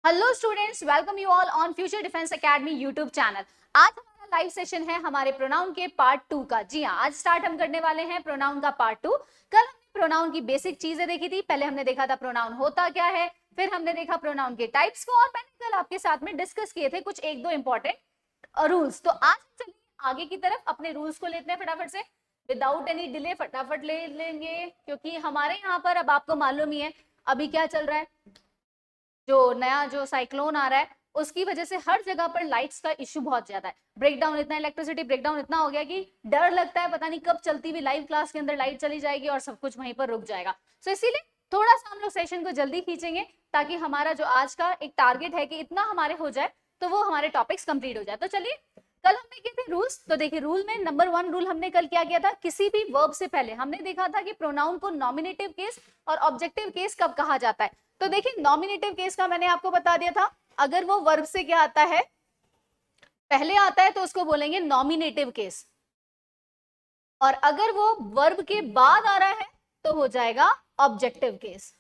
Hello students, welcome you all on future defence academy YouTube channel. आज हमारा live session है हमारे pronoun के पार्ट 2 का। जी हाँ, आज स्टार्ट हम करने वाले हैं प्रोनाउन का पार्ट 2। कल हमने प्रोनाउन की बेसिक चीजें देखी थी। पहले हमने देखा था प्रोनाउन होता क्या है, फिर हमने देखा प्रोनाउन के टाइप्स को, और मैंने कल आपके साथ में डिस्कस किए थे कुछ एक दो इंपॉर्टेंट रूल्स। तो आज चलिए आगे की तरफ अपने रूल्स को लेते हैं फटाफट से, विदाउट एनी डिले फटाफट ले लेंगे, क्योंकि हमारे यहाँ पर अब आपको मालूम ही है अभी क्या चल रहा है। जो नया जो साइक्लोन आ रहा है उसकी वजह से हर जगह पर लाइट्स का इश्यू बहुत ज्यादा है। ब्रेकडाउन इतना, इलेक्ट्रिसिटी ब्रेकडाउन इतना हो गया कि डर लगता है पता नहीं कब चलती हुई लाइव क्लास के अंदर लाइट चली जाएगी और सब कुछ वहीं पर रुक जाएगा। सो इसीलिए थोड़ा सा हम लोग सेशन को जल्दी खींचेंगे ताकि हमारा जो आज का एक टारगेट है कि इतना हमारे हो जाए तो वो हमारे टॉपिक्स कंप्लीट हो जाए। तो चलिए, कल हमने किए थे रूल्स। तो देखिए, रूल में नंबर 1 रूल हमने कल क्या किया था, किसी भी वर्ब से पहले हमने देखा था कि प्रोनाउन को नॉमिनेटिव केस और ऑब्जेक्टिव केस कब कहा जाता है। तो देखिए, नॉमिनेटिव केस का मैंने आपको बता दिया था, अगर वो वर्ब से क्या आता है, पहले आता है तो उसको बोलेंगे नॉमिनेटिव केस, और अगर वो वर्ब के बाद आ रहा है तो हो जाएगा ऑब्जेक्टिव केस।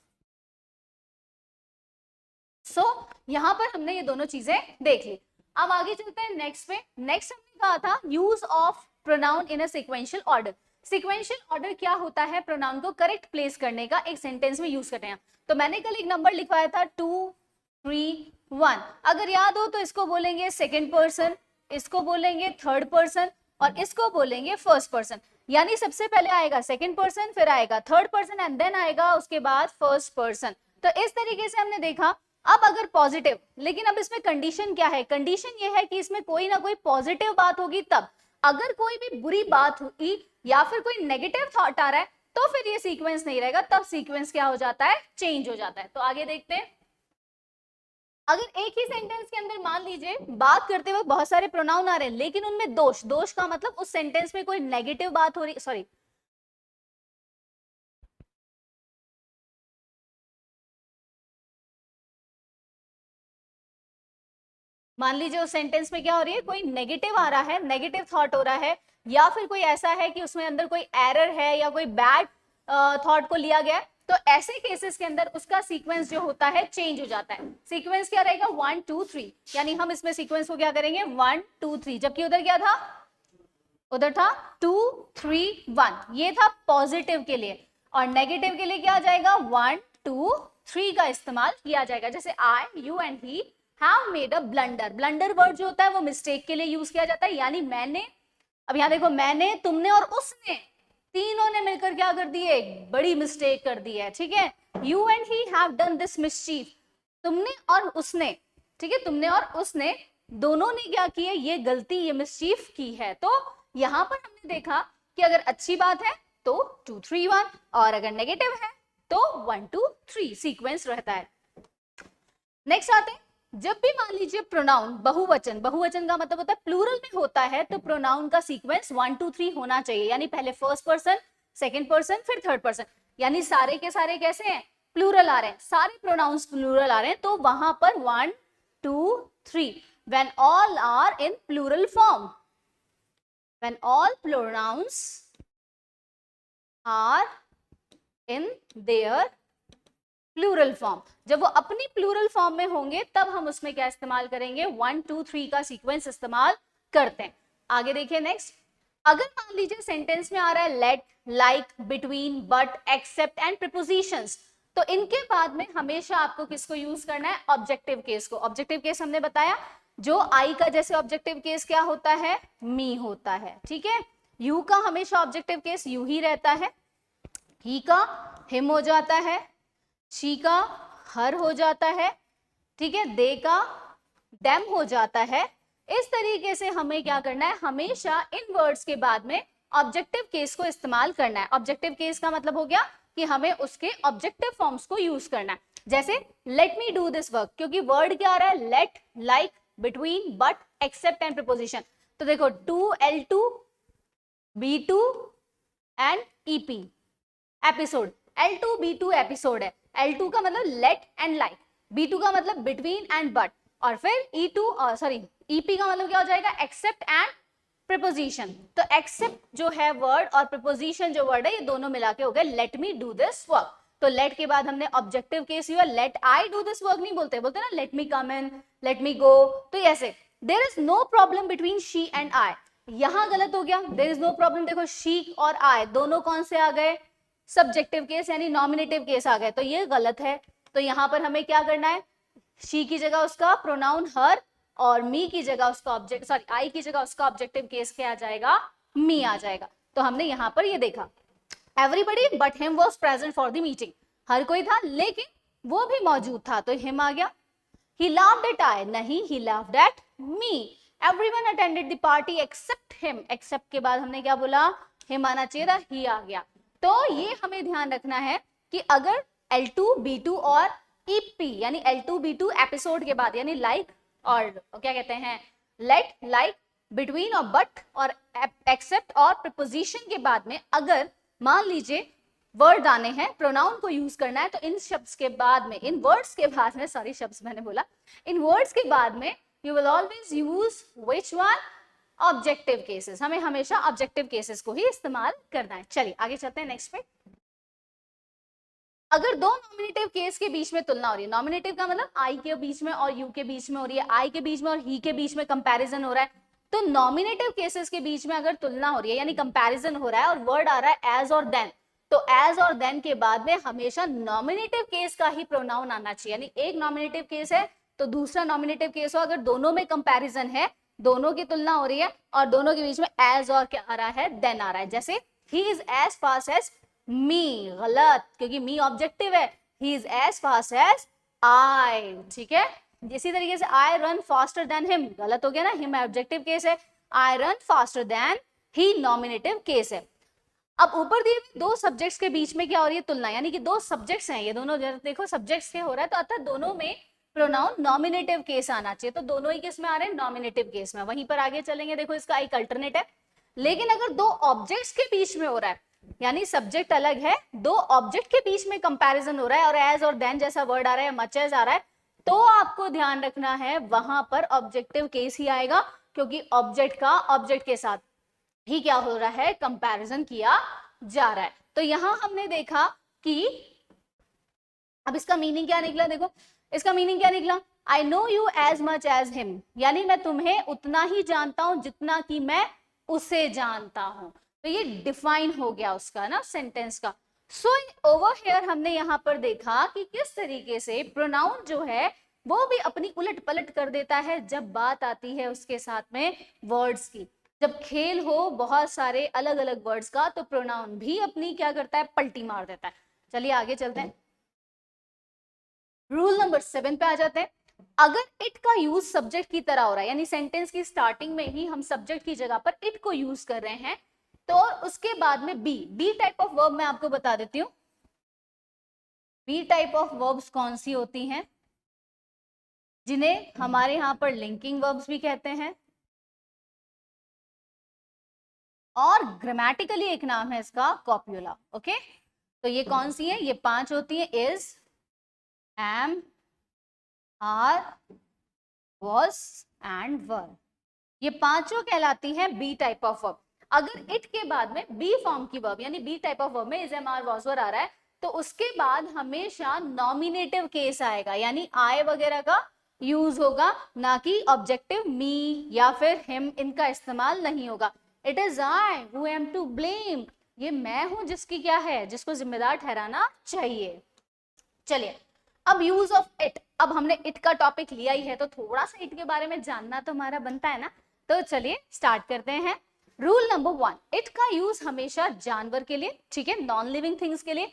सो यहां पर हमने ये दोनों चीजें देख ली। अब आगे चलते हैं नेक्स्ट पे। नेक्स्ट हमने कहा था use of pronoun in a sequential order. Sequential order क्या होता है, प्रोनाउन को करेक्ट प्लेस करने का, एक सेंटेंस में यूज करते हैं। तो मैंने कल एक नंबर लिखवाया था 2 3 1। अगर याद हो तो इसको बोलेंगे सेकेंड पर्सन, इसको बोलेंगे थर्ड पर्सन, और इसको बोलेंगे फर्स्ट पर्सन। यानी सबसे पहले आएगा सेकेंड पर्सन, फिर आएगा थर्ड पर्सन, एंड देन आएगा उसके बाद फर्स्ट पर्सन। तो इस तरीके से हमने देखा। अब अगर पॉजिटिव, लेकिन अब इसमें कंडीशन क्या है, कंडीशन ये है कि इसमें कोई ना कोई पॉजिटिव बात होगी तब। अगर कोई भी बुरी बात हुई या फिर कोई नेगेटिव थॉट आ रहा है तो फिर ये सीक्वेंस नहीं रहेगा, तब सीक्वेंस क्या हो जाता है, चेंज हो जाता है। तो आगे देखते हैं। अगर एक ही सेंटेंस के अंदर मान लीजिए बात करते वक्त बहुत सारे प्रोनाउन आ रहे हैं, लेकिन उनमें दोष, दोष का मतलब उस सेंटेंस में कोई नेगेटिव बात हो रही, सॉरी, मान लीजिए उस सेंटेंस में क्या हो रही है, कोई नेगेटिव आ रहा है, नेगेटिव थॉट हो रहा है, या फिर कोई ऐसा है कि उसमें अंदर कोई एरर है या कोई बैड थॉट को लिया गया है, तो ऐसे केसेस के अंदर उसका सीक्वेंस जो होता है चेंज हो जाता है। सीक्वेंस क्या रहेगा, 1 2 3, यानी हम इसमें सीक्वेंस को क्या करेंगे, 1 2 3, जबकि उधर क्या था, उधर था 2 3 1, ये था पॉजिटिव के लिए। और नेगेटिव के लिए क्या आ जाएगा, 1 2 3 का इस्तेमाल किया जाएगा। जैसे I, you and he have made a blunder. Blunder word जो होता है वो मिस्टेक के लिए यूज किया जाता है, यानी मैंने, अब यहां देखो, मैंने, तुमने और उसने, तीनों ने मिलकर क्या कर दी, एक बड़ी मिस्टेक कर दी है। ठीक है, you and he have done this mischief, तुमने और उसने, ठीक है, तुमने और उसने दोनों ने क्या की है, ये गलती, ये मिसचीफ की है। तो यहां पर हमने देखा कि अगर अच्छी बात है तो 2 3 1, और अगर नेगेटिव है तो 1 2 3 सीक्वेंस रहता है। नेक्स्ट आते हैं, जब भी मान लीजिए प्रोनाउन बहुवचन, बहुवचन का मतलब होता है प्लूरल में होता है, तो प्रोनाउन का सीक्वेंस 1 2 3 होना चाहिए, यानी पहले फर्स्ट पर्सन, सेकंड पर्सन, फिर थर्ड पर्सन। यानी सारे के सारे कैसे हैं, प्लूरल आ रहे हैं, सारे प्रोनाउंस प्लूरल आ रहे हैं, तो वहां पर 1 2 3, when all are in plural form, when all pronouns are in their plural form, जब वो अपनी प्लूरल फॉर्म में होंगे तब हम उसमें क्या इस्तेमाल करेंगे, 1 2 3 का सीक्वेंस इस्तेमाल करते हैं। आगे देखिए नेक्स्ट। अगर मान लीजिए सेंटेंस में आ रहा है let, like, between, but, except and prepositions, तो इनके बाद में हमेशा आपको किसको यूज करना है, ऑब्जेक्टिव केस को। ऑब्जेक्टिव केस हमने बताया, जो आई का जैसे ऑब्जेक्टिव केस क्या होता है, मी होता है। ठीक है, यू का हमेशा ऑब्जेक्टिव केस यू ही रहता है, ही का हिम हो जाता है, शी का हर हो जाता है, ठीक है, दे का डेम हो जाता है। इस तरीके से हमें क्या करना है, हमेशा इन वर्ड्स के बाद में ऑब्जेक्टिव केस को इस्तेमाल करना है। ऑब्जेक्टिव केस का मतलब हो गया कि हमें उसके ऑब्जेक्टिव फॉर्म्स को यूज करना है। जैसे let me do this work, क्योंकि वर्ड क्या आ रहा है, let, like, between, but, except and preposition. तो देखो 2 L2 B2 and EP, episode, L2 B2 episode है। L2 का मतलब लेट एंड लाइक, B2 का मतलब बिटवीन एंड बट, और फिर EP का मतलब क्या हो जाएगा, एक्सेप्ट एंड प्रीपोजिशन। तो एक्सेप्ट जो है वर्ड और प्रीपोजिशन जो वर्ड है, ये दोनों मिला के हो गए let me do this work. तो लेट के बाद हमने objective case use, let I do this work नहीं बोलते, बोलते ना लेट मी कम इन, लेट मी गो, तो ऐसे there is no problem between she and I, यहां गलत हो गया, देयर इज नो प्रॉब्लम, देखो शी और आई दोनों कौन से आ गए, सब्जेक्टिव केस यानी नॉमिनेटिव केस आ गए, तो ये गलत है। तो यहां पर हमें क्या करना है, शी की जगह उसका प्रोनाउन हर और मी की जगह उसका ऑब्जेक्ट, सॉरी आई की जगह उसका ऑब्जेक्टिव केस क्या आ जाएगा, मी आ जाएगा। तो हमने यहां पर ये देखा everybody but him was present for the meeting, हर कोई था लेकिन वो भी मौजूद था, तो हिम आ गया। He laughed at I, नहीं he laughed at me. Everyone attended the party except him. Except के बाद हमने क्या बोला, him आना चाहिए था, he आ गया। तो ये हमें ध्यान रखना है कि अगर L2, B2 और EP यानी L2, B2 एपिसोड के बाद यानी like और क्या कहते हैं let, like, between और but और except और preposition के बाद में अगर मान लीजिए वर्ड आने हैं, प्रोनाउन को यूज करना है, तो इन शब्द के बाद में, इन वर्ड्स के बाद में, सॉरी शब्द मैंने बोला, इन वर्ड्स के बाद में you will always use which one, objective cases, हमें हमेशा ऑब्जेक्टिव केसेस को ही इस्तेमाल करना है। चलिए आगे चलते हैं नेक्स्ट पे। अगर दो नॉमिनेटिव केस के बीच में तुलना हो रही है, नॉमिनेटिव का मतलब आई के बीच में और यू के बीच में हो रही है, आई के बीच में और ही के बीच में कंपैरिजन हो रहा है, तो नॉमिनेटिव केसेस के बीच में अगर तुलना हो रही है यानी कंपैरिजन हो रहा है और वर्ड आ रहा है एज और देन, तो एज और देन के बाद में हमेशा नॉमिनेटिव केस का ही प्रोनाउन आना चाहिए, यानी एक नॉमिनेटिव केस है तो दूसरा नॉमिनेटिव केस हो, अगर दोनों में कंपैरिजन है, दोनों की तुलना हो रही है और दोनों के बीच में एज और क्या आ रहा है, देन आ रहा है, जैसे he is as fast as me, गलत क्योंकि मी ऑब्जेक्टिव है, he is as fast as I, ठीक है। इसी तरीके से I run faster than him, गलत हो गया ना, हिम ऑब्जेक्टिव केस है, I run faster than he nominative case है। अब ऊपर दिए दो सब्जेक्ट्स के बीच में क्या हो रही है, तुलना, यानी कि दो सब्जेक्ट्स हैं, ये दोनों देखो सब्जेक्ट्स के हो रहा है, तो अर्थात दोनों में प्रोनाउन नॉमिनेटिव केस आना चाहिए, तो दोनों ही किस में आ रहे हैं, नॉमिनेटिव केस में। वहीं पर आगे चलेंगे, देखो इसका एक अल्टरनेट है, लेकिन अगर दो ऑब्जेक्ट्स के बीच में हो रहा है यानी सब्जेक्ट अलग है, दो ऑब्जेक्ट के बीच में कंपैरिजन हो रहा है और एज और देन जैसा वर्ड आ रहा है, मच एज आ रहा है, तो आपको ध्यान रखना है वहां पर ऑब्जेक्टिव केस ही आएगा, क्योंकि ऑब्जेक्ट का ऑब्जेक्ट के साथ ही क्या हो रहा है, कंपैरिजन किया जा रहा है। तो यहां हमने देखा कि अब इसका मीनिंग क्या निकला, देखो इसका मीनिंग क्या निकला, I know you as much as him, यानी मैं तुम्हें उतना ही जानता हूं जितना कि मैं उसे जानता हूं, तो ये डिफाइन हो गया उसका ना सेंटेंस का। सो ओवर हियर हमने यहां पर देखा कि किस तरीके से प्रोनाउन जो है वो भी अपनी उलट पलट कर देता है जब बात आती है उसके साथ में वर्ड्स की, जब खेल हो बहुत सारे अलग अलग वर्ड्स का, तो प्रोनाउन भी अपनी क्या करता है, पलटी मार देता है। चलिए आगे चलते हैं, रूल नंबर 7 पे आ जाते हैं। अगर इट का यूज सब्जेक्ट की तरह हो रहा है, यानी सेंटेंस की स्टार्टिंग में ही हम सब्जेक्ट की जगह पर इट को यूज कर रहे हैं, तो उसके बाद में बी टाइप ऑफ वर्ब मैं आपको बता देती हूँ। बी टाइप ऑफ वर्ब्स कौन सी होती हैं, जिन्हें हमारे यहां पर लिंकिंग वर्ब्स भी कहते हैं, और ग्रामेटिकली एक नाम है इसका कॉप्यूला। ओके, तो ये कौन सी है, ये 5 होती है, is, am, are, was and were, ये पांचों कहलाती हैं बी टाइप ऑफ वर्ब। अगर इट के बाद में बी फॉर्म की वर्ब यानी बी टाइप ऑफ वर्ब में is, am, are, was, were आ रहा है, तो उसके बाद हमेशा नॉमिनेटिव केस आएगा, यानी आई वगैरह का यूज होगा, ना कि ऑब्जेक्टिव मी या फिर हिम, इनका इस्तेमाल नहीं होगा। It is I who am to blame, ये मैं हूं जिसकी क्या है, जिसको जिम्मेदार ठहराना चाहिए। चलिए अब यूज ऑफ इट, अब हमने इट का टॉपिक लिया ही है तो थोड़ा सा इट के बारे में जानना तो हमारा बनता है ना, तो चलिए स्टार्ट करते हैं। रूल नंबर 1, इट का यूज हमेशा जानवर के लिए, ठीक है, नॉन लिविंग थिंग्स के लिए,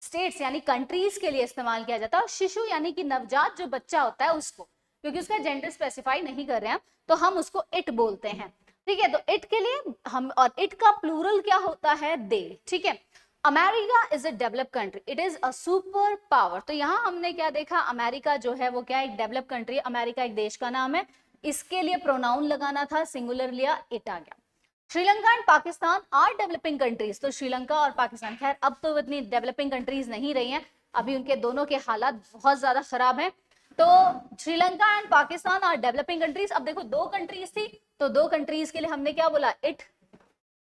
स्टेट्स यानी कंट्रीज के लिए इस्तेमाल किया जाता है, और शिशु यानी कि नवजात जो बच्चा होता है उसको, क्योंकि उसका जेंडर स्पेसिफाई नहीं कर रहे हैं तो हम उसको इट बोलते हैं, ठीक है। तो इट के लिए हम, और इट का प्लूरल क्या होता है, दे, ठीक है। America is a developed country, it is a super power, तो यहाँ हमने क्या देखा, अमेरिका जो है वो क्या, एक डेवलप्ड कंट्री, अमेरिका एक देश का नाम है, इसके लिए प्रोनाउन लगाना था, सिंगुलर लिया, इट आ गया। Sri Lanka and Pakistan are developing countries, तो श्रीलंका और पाकिस्तान, खैर अब तो इतनी डेवलपिंग कंट्रीज नहीं रही हैं, अभी उनके दोनों के हालात बहुत ज्यादा खराब हैं, तो Sri Lanka and Pakistan are developing countries. अब देखो दो कंट्रीज थी, तो दो कंट्रीज के लिए हमने क्या बोला, इट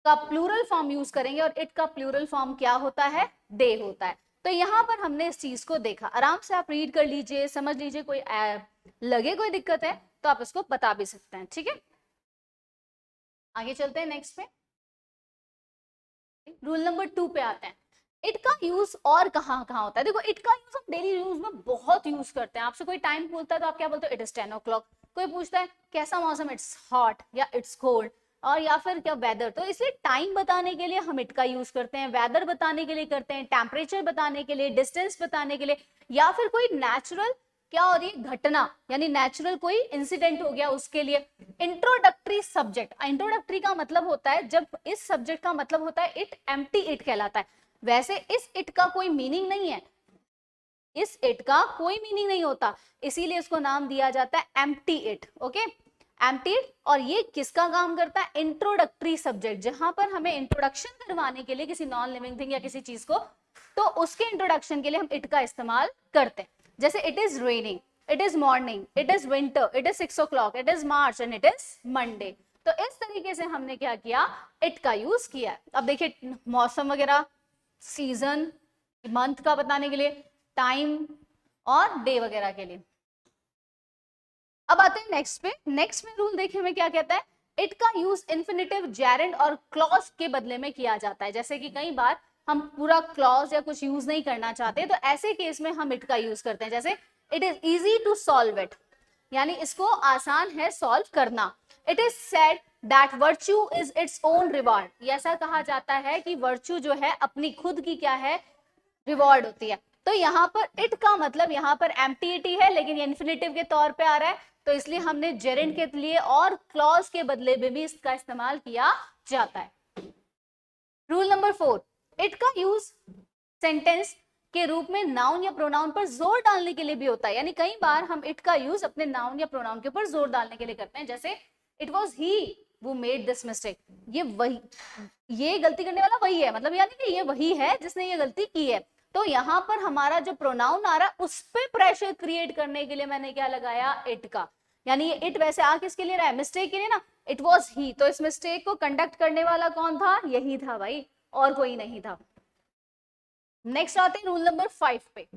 का प्लूरल फॉर्म यूज करेंगे, और इट का प्लूरल फॉर्म क्या होता है, दे होता है। तो यहाँ पर हमने इस चीज को देखा, आराम से आप रीड कर लीजिए, समझ लीजिए, कोई लगे कोई दिक्कत है तो आप इसको बता भी सकते हैं, ठीक है। आगे चलते हैं नेक्स्ट पे, रूल नंबर 2 पे आते हैं। इट का यूज और कहाँ कहाँ होता है। देखो इट का यूज हम डेली यूज में बहुत यूज करते हैं। आपसे कोई टाइम पूछता है तो आप क्या बोलते हो, इट इज 10 o'clock। कोई पूछता है कैसा मौसम, इट्स हॉट या इट्स कोल्ड, और या फिर क्या वेदर। तो इसलिए टाइम बताने के लिए हम इट का यूज करते हैं, वेदर बताने के लिए करते हैं, टेम्परेचर बताने के लिए, डिस्टेंस बताने के लिए, या फिर कोई नेचुरल क्या हो रही है घटना, यानी नेचुरल कोई इंसिडेंट हो गया उसके लिए। इंट्रोडक्टरी सब्जेक्ट, इंट्रोडक्टरी का मतलब होता है, जब इस सब्जेक्ट का मतलब होता है इट, एम्प्टी इट कहलाता है। वैसे इस इट का कोई मीनिंग नहीं है, इस इट का कोई मीनिंग नहीं होता, इसीलिए इसको नाम दिया जाता है empty it. Okay, empty it. और ये किसका काम करता है, इंट्रोडक्टरी सब्जेक्ट, जहां पर हमें इंट्रोडक्शन करवाने के लिए किसी नॉन लिविंग थिंग या किसी चीज को, तो उसके इंट्रोडक्शन के लिए हम इट का इस्तेमाल करते हैं। जैसे it is raining, it is morning, it is winter, it is 6 o'clock, it is March and it is Monday. तो इस तरीके से हमने क्या किया, इट का यूज किया। अब देखिए मौसम वगैरह, सीजन, मंथ का बताने के लिए, टाइम और डे वगैरह के लिए। अब आते हैं नेक्स्ट पे। नेक्स्ट में रूल देखिए हमें क्या कहता है, इट का यूज इन्फिनिटिव, जेरेंड और क्लॉज के बदले में किया जाता है। जैसे कि कई बार हम पूरा क्लॉज या कुछ यूज नहीं करना चाहते, तो ऐसे केस में हम इट का यूज करते हैं। जैसे it is easy to solve it, यानी इसको आसान है सॉल्व करना। It is said that virtue is its own reward, ऐसा कहा जाता है कि वर्च्यू जो है अपनी खुद की क्या है, रिवॉर्ड होती है। तो यहाँ पर इट का मतलब यहाँ पर एम्प्टी है, लेकिन ये इन्फिनिटिव के तौर पे आ रहा है, तो इसलिए हमने जेरेंड के लिए और क्लॉज के बदले में भी इसका इस्तेमाल किया जाता है। रूल नंबर 4, इट का यूज सेंटेंस के रूप में नाउन या प्रोनाउन पर जोर डालने के लिए भी होता है। यानी कई बार हम इट का यूज अपने नाउन या प्रोनाउन के ऊपर जोर डालने के लिए करते हैं। जैसे it was he who made this mistake, ये गलती करने वाला वही है, मतलब यानी कि ये वही है जिसने ये गलती की है। तो यहाँ पर हमारा जो प्रोनाउन आ रहा है उस पर प्रेशर क्रिएट करने के लिए मैंने क्या लगाया, इट का। यानी ये इट वैसे आ किसके लिए रहा है, मिस्टेक के लिए ना, इट वॉज ही, तो इस मिस्टेक को कंडक्ट करने वाला कौन था, यही था भाई, और कोई नहीं था। नेक्स्ट आते हैं रूल नंबर 5 पे।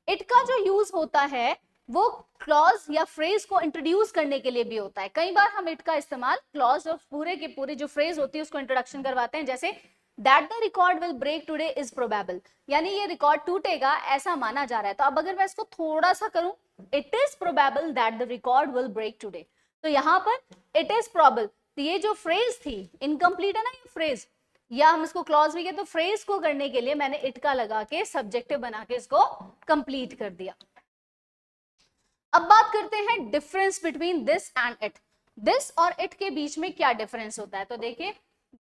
इट का जो यूज होता है वो क्लॉज या फ्रेज को इंट्रोड्यूस करने के लिए भी होता है। कई बार हम इट का इस्तेमाल क्लॉज और पूरे के पूरे जो फ्रेज होती है उसको इंट्रोडक्शन करवाते हैं। जैसे that the record will break today is probable, यानी ये रिकॉर्ड टूटेगा ऐसा माना जा रहा है। तो अब अगर मैं इसको थोड़ा सा करूं, it is probable that the record will break today, तो यहाँ पर इट इज प्रोबेबल, तो ये जो फ्रेज थी इनकम्प्लीट है ना ये फ्रेज, या हम इसको क्लॉज भी कहते, तो फ्रेज को करने के लिए मैंने इट का लगा के सब्जेक्टिव बना के इसको कंप्लीट कर दिया। अब बात करते हैं difference between this and it. This और इट के बीच में क्या डिफरेंस होता है, तो देखिए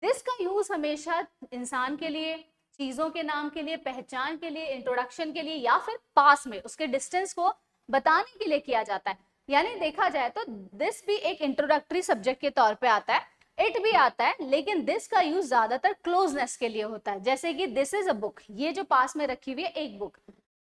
दिस का यूज हमेशा इंसान के लिए, चीजों के नाम के लिए, पहचान के लिए, इंट्रोडक्शन के लिए, या फिर पास में उसके डिस्टेंस को बताने के लिए किया जाता है। यानी देखा जाए तो दिस भी एक इंट्रोडक्टरी सब्जेक्ट के तौर पे आता है, इट भी आता है, लेकिन दिस का यूज ज्यादातर क्लोजनेस के लिए होता है। जैसे कि दिस इज अ बुक, ये जो पास में रखी हुई है एक book,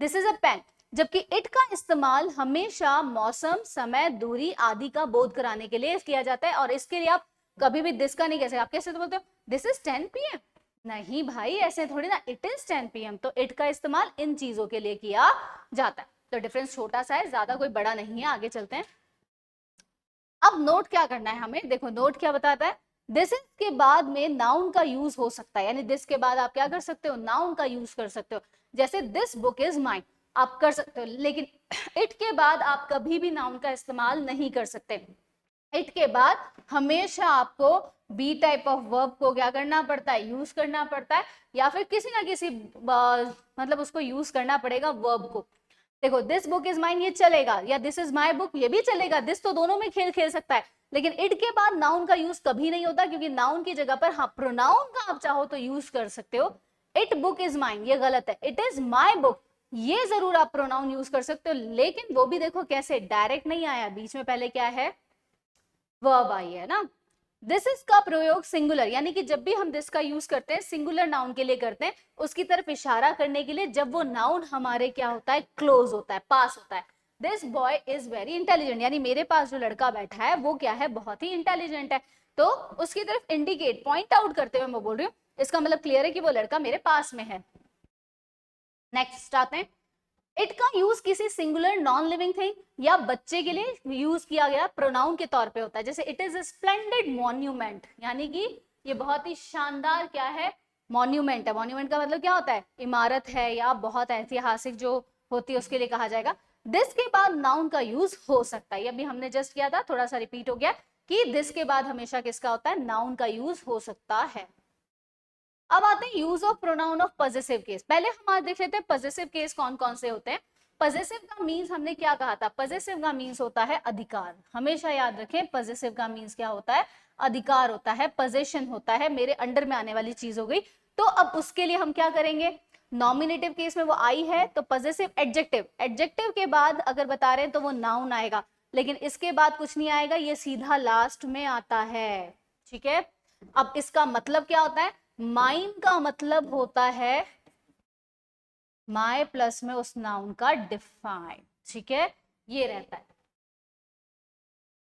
this is a pen. जबकि इट का इस्तेमाल हमेशा मौसम, समय, दूरी आदि का बोध कराने के लिए किया जाता है। और इसके लिए आप कभी भी दिस का नहीं कह सकते। आप कैसे तो बोलते हो दिस इज 10 PM, नहीं भाई ऐसे थोड़ी ना, इट इज 10 PM। तो इट का इस्तेमाल इन चीजों के लिए किया जाता है। तो डिफरेंस छोटा सा है, ज्यादा कोई बड़ा नहीं है। आगे चलते हैं। अब नोट क्या करना है हमें, देखो नोट क्या बताता है, दिस इज के बाद में नाउन का यूज हो सकता है। यानी दिस के बाद आप क्या कर सकते हो, नाउन का यूज कर सकते हो। जैसे दिस बुक इज माइन, आप कर सकते हो, लेकिन इट के बाद आप कभी भी नाउन का इस्तेमाल नहीं कर सकते। इट के बाद हमेशा आपको बी टाइप ऑफ वर्ब को क्या करना पड़ता है, यूज करना पड़ता है, या फिर किसी ना किसी मतलब उसको यूज करना पड़ेगा वर्ब को। देखो दिस बुक इज माइन ये चलेगा, या दिस इज माई बुक ये भी चलेगा, दिस तो दोनों में खेल खेल सकता है। लेकिन इट के बाद नाउन का यूज कभी नहीं होता, क्योंकि नाउन की जगह पर हाँ प्रोनाउन का आप चाहो तो यूज कर सकते हो। इट बुक इज माइन ये गलत है, इट इज माई बुक ये जरूर आप प्रोनाउन यूज कर सकते हो। लेकिन वो भी देखो कैसे, डायरेक्ट नहीं आया, बीच में पहले क्या है, वर्ब आई है ना। दिस इज का प्रयोग सिंगुलर, यानी कि जब भी हम दिस का यूज करते हैं सिंगुलर नाउन के लिए करते हैं, उसकी तरफ इशारा करने के लिए जब वो नाउन हमारे क्या होता है, क्लोज होता है, पास होता है। This boy is very intelligent, यानी मेरे पास जो लड़का बैठा है वो क्या है, बहुत ही इंटेलिजेंट है। तो उसकी तरफ इंडिकेट, पॉइंट आउट करते हुए मैं बोल रही हूँ, इसका मतलब क्लियर है कि वो लड़का मेरे पास में है। नेक्स्ट आते हैं, इट का यूज किसी सिंगुलर नॉन लिविंग थिंग या बच्चे के लिए यूज किया गया प्रोनाउन के तौर पे होता है। जैसे it is a splendid monument, यानी कि ये बहुत ही शानदार क्या है, मॉन्यूमेंट है। मॉन्यूमेंट का मतलब क्या होता है, इमारत है या बहुत ऐतिहासिक जो होती है उसके लिए कहा जाएगा। दिस के बाद नाउन का यूज हो सकता है, ये अभी हमने जस्ट किया था, थोड़ा सा रिपीट हो गया कि दिस के बाद हमेशा किसका होता है, नाउन का यूज हो सकता है। अब आते हैं use of pronoun of possessive case. पहले हम आज देख लेते हैं पॉजेसिव केस कौन कौन से होते हैं। पॉजेसिव का मीन्स हमने क्या कहा था, पॉजेसिव का मीन्स होता है अधिकार। हमेशा याद रखें पॉजेसिव का मीन्स क्या होता है, अधिकार होता है, पोजेशन होता है, मेरे अंडर में आने वाली चीज हो गई। तो अब उसके लिए हम क्या करेंगे, नॉमिनेटिव केस में वो आई है तो पॉजेसिव एडजेक्टिव, एडजेक्टिव के बाद अगर बता रहे हैं तो वो नाउन आएगा, लेकिन इसके बाद कुछ नहीं आएगा, ये सीधा लास्ट में आता है। ठीक है, अब इसका मतलब क्या होता है, माइन का मतलब होता है माय प्लस में उस नाउन का डिफाइन। ठीक है, ये रहता है।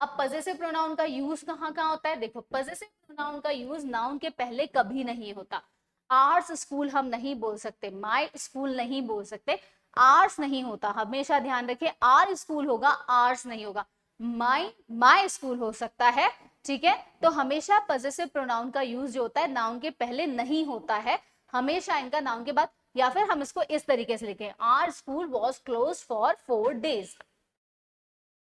अब पॉजेसिव प्रोनाउन का यूज कहाँ कहाँ होता है, देखो पॉजेसिव प्रोनाउन का यूज नाउन के पहले कभी नहीं होता। आर्स स्कूल हम नहीं बोल सकते, माय स्कूल नहीं बोल सकते, आर्स नहीं होता, हमेशा ध्यान रखिए आर स्कूल होगा, आर्स नहीं होगा। माय स्कूल हो सकता है। ठीक है, तो हमेशा पॉजेसिव प्रोनाउन का यूज जो होता है नाउन के पहले नहीं होता है, हमेशा इनका नाउन के बाद, या फिर हम इसको इस तरीके से लिखें, our school was close for 4 days।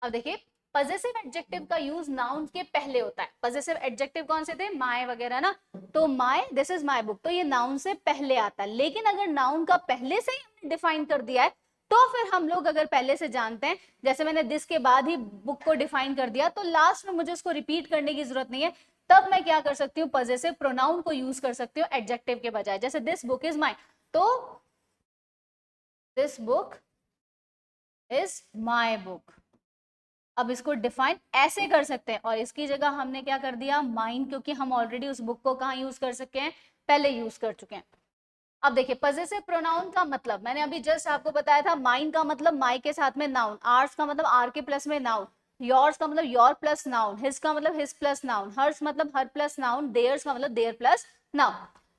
अब देखिए पॉजेसिव एडजेक्टिव का यूज नाउन के पहले होता है। पॉजेसिव एडजेक्टिव कौन से थे, माय वगैरह ना, तो my, this is my book, तो ये नाउन से पहले आता है। लेकिन अगर नाउन का पहले से ही हमने डिफाइन कर दिया है तो फिर हम लोग अगर पहले से जानते हैं, जैसे मैंने दिस के बाद ही बुक को डिफाइन कर दिया, तो लास्ट में मुझे उसको रिपीट करने की जरूरत नहीं है, तब मैं क्या कर सकती हूँ, पॉजेसिव प्रोनाउन को यूज कर सकती हूँ एडजेक्टिव के बजाय। जैसे दिस बुक इज माय, तो this book is my book. अब इसको डिफाइन ऐसे कर सकते हैं, और इसकी जगह हमने क्या कर दिया, माइन, क्योंकि हम ऑलरेडी उस बुक को कहाँ यूज कर सके हैं, पहले यूज कर चुके हैं। अब देखिए पॉजेसिव प्रोनाउन का मतलब मैंने अभी जस्ट आपको बताया था, माइन का मतलब माई के साथ में नाउन, आर्स का मतलब आर के प्लस में नाउन, योर्स का मतलब योर प्लस नाउन, हिज का मतलब हिज प्लस नाउन, हर्स मतलब हर प्लस नाउन, देयर्स का मतलब देयर प्लस नाउन।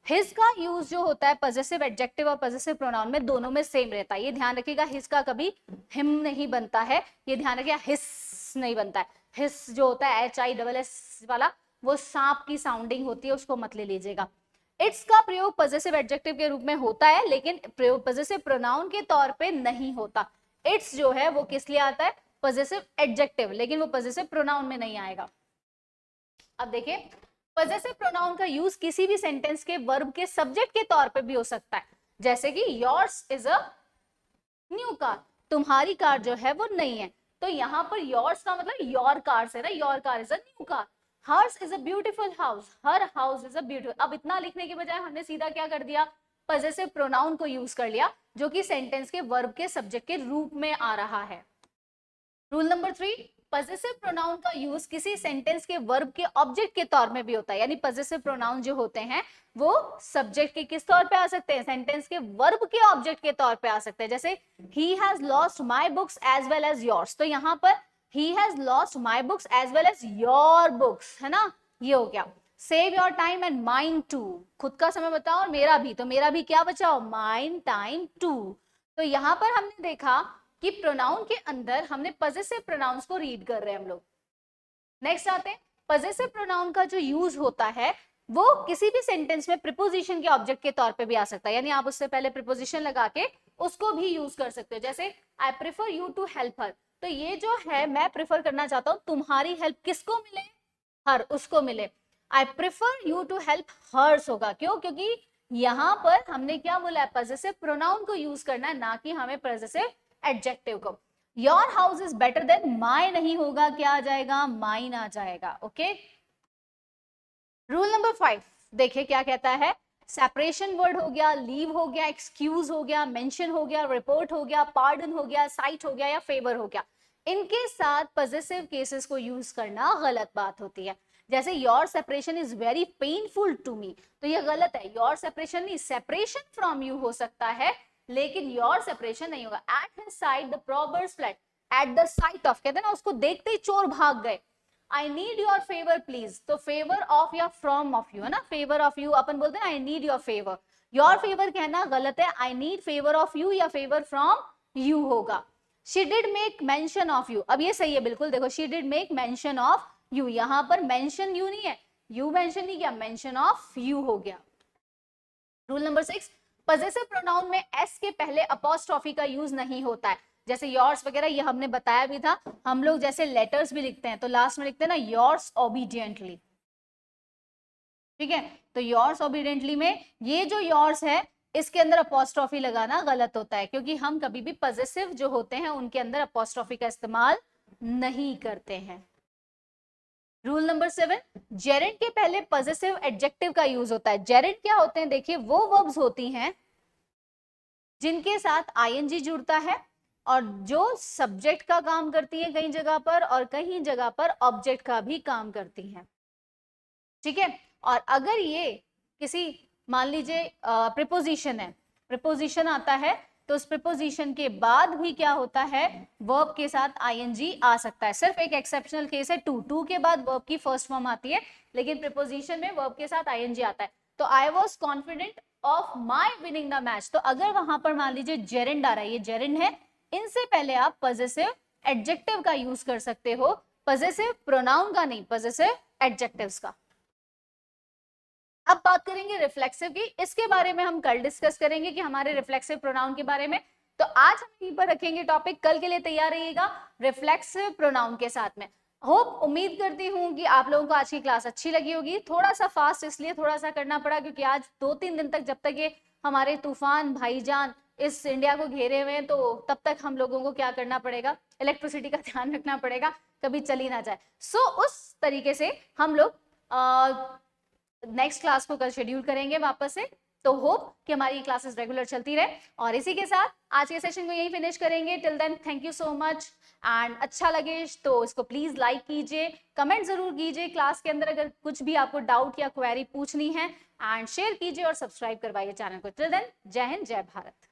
हिज का यूज जो होता है पॉजेसिव एडजेक्टिव और पॉजेसिव प्रोनाउन में दोनों में सेम रहता है, ये ध्यान रखिएगा। हिज का कभी हिम नहीं बनता है, ये ध्यान रखिएगा, हिस नहीं बनता है। हिस जो होता है HISS वाला, वो सांप की साउंडिंग होती है, उसको मत ले लीजिएगा। इट्स का प्रयोग पॉजेसिव एडजेक्टिव के रूप में होता है, लेकिन प्रयोग पॉजेसिव प्रोनाउन के तौर पे नहीं होता। इट्स जो है वो किस लिए आता है, पॉजेसिव एडजेक्टिव, लेकिन वो पॉजेसिव प्रोनाउन में नहीं आएगा। अब देखिए पॉजेसिव प्रोनाउन का यूज किसी भी सेंटेंस के वर्ब के सब्जेक्ट के तौर पे भी हो सकता है। जैसे कि yours is a new car, तुम्हारी कार जो है वो नई है, तो यहाँ पर योर्स का मतलब योर कार से ना, your car is a new car. Hers is a beautiful house, her house is a beautiful. अब इतना लिखने के बजाय हमने सीधा क्या कर दिया, पॉजेसिव प्रोनाउन को यूज कर लिया, जो कि सेंटेंस के वर्ब के सब्जेक्ट के रूप में आ रहा है। रूल नंबर 3, पॉजेसिव प्रोनाउन का यूज किसी सेंटेंस के वर्ब के ऑब्जेक्ट के तौर में भी होता है। यानी पॉजेसिव प्रोनाउन जो होते हैं वो सब्जेक्ट के किस तौर पे आ सकते हैं, सेंटेंस के वर्ब के ऑब्जेक्ट के तौर पे आ सकते हैं। जैसे he has lost my books as well as yours, तो यहाँ पर he has lost my books as well as your books, है ना, ये हो गया। Save your time and mine too, खुद का समय बचाओ और मेरा भी, तो मेरा भी क्या बचाओ, माइन टाइम टू। तो यहाँ पर हमने देखा कि प्रोनाउन के अंदर हमने पॉजेसिव प्रोनाउंस को रीड कर रहे हैं हम लोग। नेक्स्ट आते हैं, पॉजेसिव प्रोनाउन का जो यूज होता है वो किसी भी सेंटेंस में प्रीपोजिशन के ऑब्जेक्ट के तौर पे भी आ सकता है, यानी आप उससे पहले प्रीपोजिशन लगा के उसको भी यूज कर सकते हो। जैसे I prefer you to help her, तो ये जो है मैं प्रेफर करना चाहता हूं तुम्हारी हेल्प किसको मिले, हर, उसको मिले। I prefer you to help hers होगा, क्यों, क्योंकि यहाँ पर हमने क्या बोला है, पॉजेसिव प्रोनाउन को यूज करना है, ना कि हमें पॉजेसिव एडजेक्टिव को। Your house is better than my नहीं होगा, क्या आ जाएगा, माइन आ जाएगा। ओके, रूल नंबर 5 देखिए क्या कहता है, सेपरेशन वर्ड हो गया, लीव हो गया, एक्सक्यूज हो गया, मेंशन हो गया, रिपोर्ट हो गया, पार्डन हो गया, साइट हो गया या फेवर हो गया, इनके साथ पॉजेसिव केसेस को यूज करना गलत बात होती है। जैसे your separation is very painful to me, तो ये गलत है, योर सेपरेशन नहीं, सेपरेशन फ्रॉम यू हो सकता है, लेकिन योर सेपरेशन नहीं होगा। At his sight the robbers fled, at the sight of, कहते हैं ना उसको देखते ही चोर भाग गए। I need your favour please, तो फेवर ऑफ या फ्रॉम ऑफ यू है ना, फेवर ऑफ यू अपन बोलते हैं I need your favour, your favour कहना गलत है, I need favour of you या फेवर फ्रॉम यू होगा। She did make mention of you, अब ये सही है बिल्कुल, देखो she did make mention of you, यहां पर मेंशन यू नहीं है, यू मेंशन नहीं किया, मेंशन ऑफ यू हो गया। रूल नंबर 6, पजेसिव प्रोनाउन में एस के पहले अपॉस्ट्रोफी का यूज नहीं होता है, जैसे योर्स वगैरह ये हमने बताया भी था, हम लोग जैसे लेटर्स भी लिखते हैं तो लास्ट में लिखते हैं ना योर्स ओबीडियंटली, ठीक है, तो योर्स ओबीडियंटली में ये जो योर्स है इसके अंदर अपॉस्ट्रोफी लगाना गलत होता है, क्योंकि हम कभी भी पजेसिव जो होते हैं उनके अंदर अपॉस्ट्रोफी का इस्तेमाल नहीं करते हैं। रूल नंबर 7, जेरेंड के पहले पजेसिव एडजेक्टिव का यूज होता है। जेरेंड क्या होते हैं, देखिए वो वर्ब्स होती हैं जिनके साथ आईएनजी जुड़ता है और जो सब्जेक्ट का काम करती है कई जगह पर और कहीं जगह पर ऑब्जेक्ट का भी काम करती हैं, ठीक है। और अगर ये किसी मान लीजिए प्रीपोजिशन है, प्रीपोजिशन आता है तो उस प्रीपोजिशन के बाद भी क्या होता है, वर्ब के साथ आईएनजी आ सकता है। सिर्फ एक एक्सेप्शनल केस है, टू के बाद वर्ब की फर्स्ट फॉर्म आती है, लेकिन प्रीपोजिशन में वर्ब के साथ आईएनजी आता है। तो I was confident of my winning the match, तो अगर वहां पर मान लीजिए जेरेंड आ रहा है, ये जेरेंड है, इनसे पहले आप पजेसिव एडजेक्टिव का यूज कर सकते हो, पजेसिव प्रोनाउन का नहीं, पजेसिव एडजेक्टिव्स का। अब बात करेंगे रिफ्लेक्सिव की, इसके बारे में हम कल डिस्कस करेंगे कि हमारे रिफ्लेक्सिव प्रोनाउन के बारे में। तो आज हम यहीं पर रखेंगे टॉपिक, कल के लिए तैयार रहिएगा रिफ्लेक्सिव प्रोनाउन के साथ में। होप उम्मीद करती हूँ कि आप लोगों को आज की क्लास अच्छी लगी होगी। थोड़ा सा फास्ट इसलिए थोड़ा सा करना पड़ा क्योंकि आज 2-3 दिन तक जब तक ये हमारे तूफान भाईजान इस इंडिया को घेरे हुए हैं तो तब तक हम लोगों को क्या करना पड़ेगा, इलेक्ट्रिसिटी का ध्यान रखना पड़ेगा, कभी चली ना जाए। सो उस तरीके से हम लोग नेक्स्ट क्लास को कल शेड्यूल करेंगे वापस से। तो होप कि हमारी क्लासेस रेगुलर चलती रहे, और इसी के साथ आज के सेशन को यहीं फिनिश करेंगे। Till then thank you so much, and अच्छा लगे तो इसको प्लीज लाइक कीजिए, कमेंट जरूर कीजिए क्लास के अंदर अगर कुछ भी आपको डाउट या क्वेरी पूछनी है, एंड शेयर कीजिए और सब्सक्राइब करवाइए चैनल को। टिल देन जय हिंद, जय भारत।